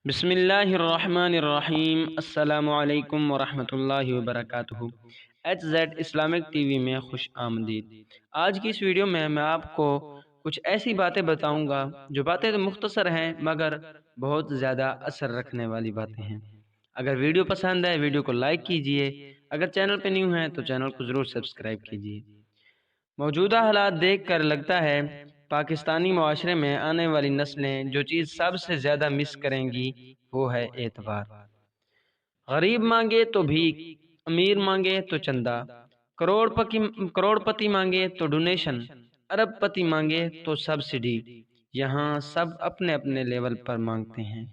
بسم اللہ الرحمن الرحیم۔ السلام علیکم ورحمۃ اللہ وبرکاتہ۔ H Z Islamic TV میں خوش آمدید۔ آج کی اس ویڈیو میں آپ کو کچھ ایسی باتیں بتاؤں گا جو باتیں تو مختصر ہیں مگر بہت زیادہ اثر رکھنے والی باتیں ہیں۔ اگر ویڈیو پسند ہے ویڈیو کو لائک کیجئے، اگر چینل پہ نیو ہیں تو چینل کو ضرور سبسکرائب کیجئے۔ موجودہ حالات دیکھ کر لگتا ہے پاکستانی معاشرے میں آنے والی نسلیں جو چیز سب سے زیادہ مس کریں گی وہ ہے اعتبار۔ غریب مانگے تو بھیک، امیر مانگے تو چندہ، کروڑ پتی مانگے تو ڈونیشن، ارب پتی مانگے تو سبسڈی، یہاں سب اپنے اپنے لیول پر مانگتے ہیں۔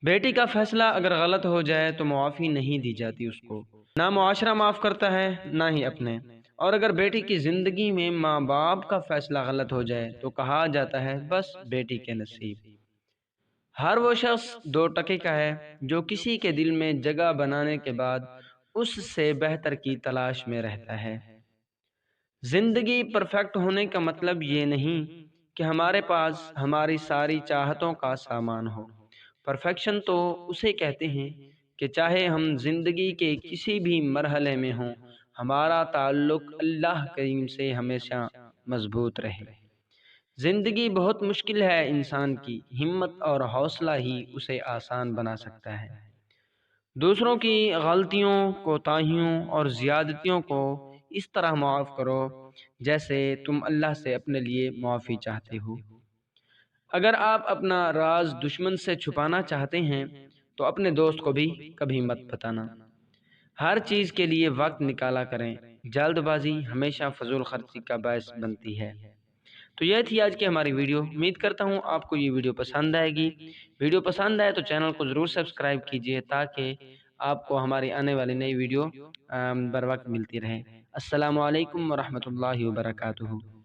بیٹی کا فیصلہ اگر غلط ہو جائے تو معافی نہیں دی جاتی اس کو، نہ معاشرہ معاف کرتا ہے نہ ہی اپنے۔ اور اگر بیٹی کی زندگی میں ماں باپ کا فیصلہ غلط ہو جائے تو کہا جاتا ہے بس بیٹی کے نصیب۔ ہر وہ شخص دو ٹکے کا ہے جو کسی کے دل میں جگہ بنانے کے بعد اس سے بہتر کی تلاش میں رہتا ہے۔ زندگی پرفیکٹ ہونے کا مطلب یہ نہیں کہ ہمارے پاس ہماری ساری چاہتوں کا سامان ہو۔ پرفیکشن تو اسے کہتے ہیں کہ چاہے ہم زندگی کے کسی بھی مرحلے میں ہوں، ہمارا تعلق اللہ کریم سے ہمیشہ مضبوط رہے۔ زندگی بہت مشکل ہے، انسان کی ہمت اور حوصلہ ہی اسے آسان بنا سکتا ہے۔ دوسروں کی غلطیوں، کوتاہیوں اور زیادتیوں کو اس طرح معاف کرو جیسے تم اللہ سے اپنے لیے معافی چاہتے ہو۔ اگر آپ اپنا راز دشمن سے چھپانا چاہتے ہیں تو اپنے دوست کو بھی کبھی مت بتانا۔ ہر چیز کے لیے وقت نکالا کریں، جلد بازی ہمیشہ فضول خرچی کا باعث بنتی ہے۔ تو یہ تھی آج کی ہماری ویڈیو، امید کرتا ہوں آپ کو یہ ویڈیو پسند آئے گی۔ ویڈیو پسند آئے تو چینل کو ضرور سبسکرائب کیجئے تاکہ آپ کو ہماری آنے والی نئی ویڈیو بر وقت ملتی رہے۔ السلام علیکم ورحمۃ اللہ وبرکاتہ۔